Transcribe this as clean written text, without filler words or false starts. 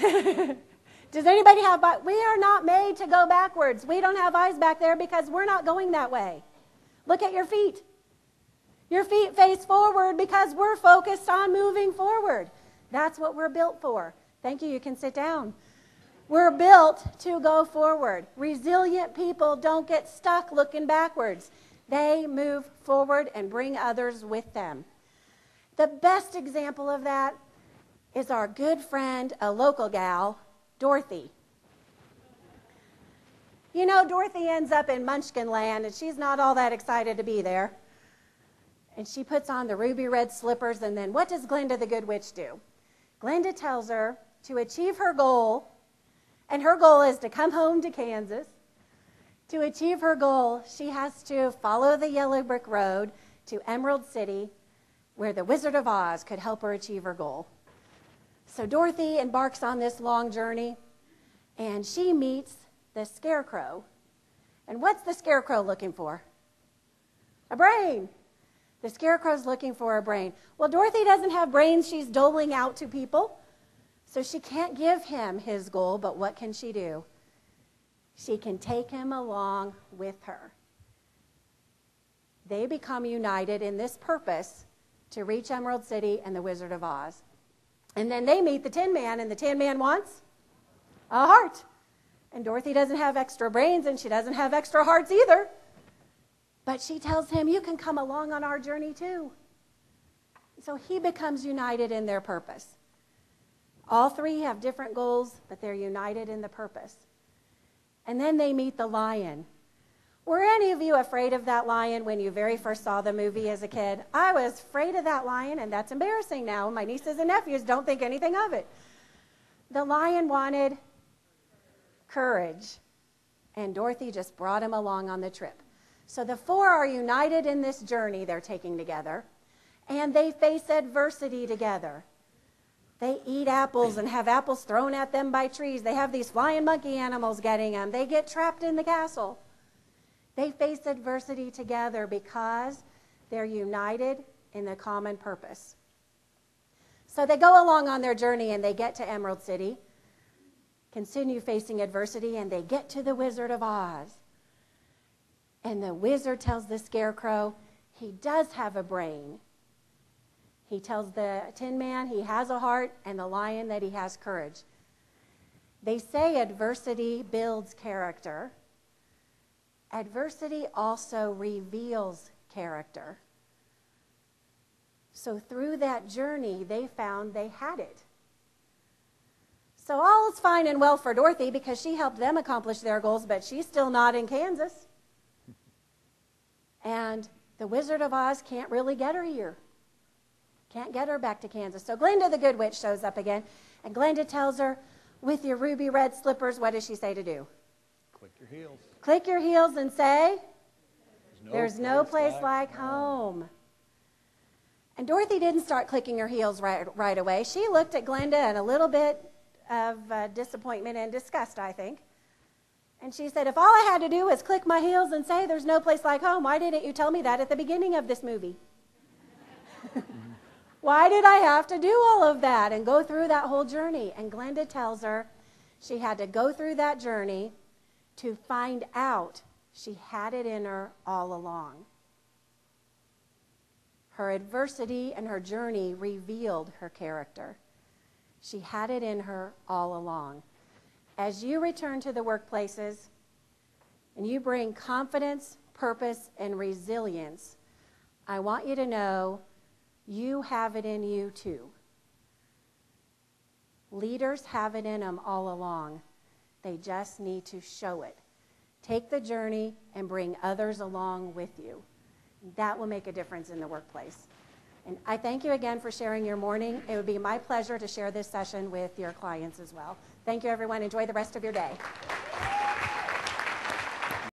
Does anybody have, we are not made to go backwards. We don't have eyes back there because we're not going that way. Look at your feet. Your feet face forward because we're focused on moving forward. That's what we're built for. Thank you. You can sit down. We're built to go forward. Resilient people don't get stuck looking backwards. They move forward and bring others with them. The best example of that is our good friend, a local gal, Dorothy. You know, Dorothy ends up in Munchkin Land, and she's not all that excited to be there. And she puts on the ruby red slippers, and then what does Glinda the Good Witch do? Glinda tells her to achieve her goal, and her goal is to come home to Kansas. To achieve her goal, she has to follow the yellow brick road to Emerald City, where the Wizard of Oz could help her achieve her goal. So Dorothy embarks on this long journey, and she meets the Scarecrow. And what's the Scarecrow looking for? A brain. The Scarecrow's looking for a brain. Well, Dorothy doesn't have brains she's doling out to people, so she can't give him his goal, but what can she do? She can take him along with her. They become united in this purpose to reach Emerald City and the Wizard of Oz. And then they meet the Tin Man, and the Tin Man wants a heart. And Dorothy doesn't have extra brains, and she doesn't have extra hearts either. But she tells him, you can come along on our journey too. So he becomes united in their purpose. All three have different goals, but they're united in the purpose. And then they meet the lion. Were any of you afraid of that lion when you very first saw the movie as a kid? I was afraid of that lion, and that's embarrassing now. My nieces and nephews don't think anything of it. The lion wanted courage, and Dorothy just brought him along on the trip. So the four are united in this journey they're taking together, and they face adversity together. They eat apples and have apples thrown at them by trees. They have these flying monkey animals getting them. They get trapped in the castle. They face adversity together because they're united in the common purpose. So they go along on their journey, and they get to Emerald City, continue facing adversity, and they get to the Wizard of Oz. And the wizard tells the Scarecrow he does have a brain. He tells the Tin Man he has a heart, and the lion that he has courage. They say adversity builds character. Adversity also reveals character. So through that journey, they found they had it. So all is fine and well for Dorothy because she helped them accomplish their goals, but she's still not in Kansas. And the Wizard of Oz can't really get her here. Can't get her back to Kansas. So Glinda the Good Witch shows up again, and Glinda tells her, with your ruby red slippers, what does she say to do? Click your heels. Click your heels and say, there's no place like home. And Dorothy didn't start clicking her heels right away. She looked at Glinda in a little bit of disappointment and disgust, I think. And she said, if all I had to do was click my heels and say there's no place like home, why didn't you tell me that at the beginning of this movie? Why did I have to do all of that and go through that whole journey? And Glinda tells her she had to go through that journey to find out she had it in her all along. Her adversity and her journey revealed her character. She had it in her all along. As you return to the workplaces and you bring confidence, purpose, and resilience, I want you to know you have it in you too. Leaders have it in them all along. They just need to show it. Take the journey and bring others along with you. That will make a difference in the workplace. And I thank you again for sharing your morning. It would be my pleasure to share this session with your clients as well. Thank you, everyone. Enjoy the rest of your day.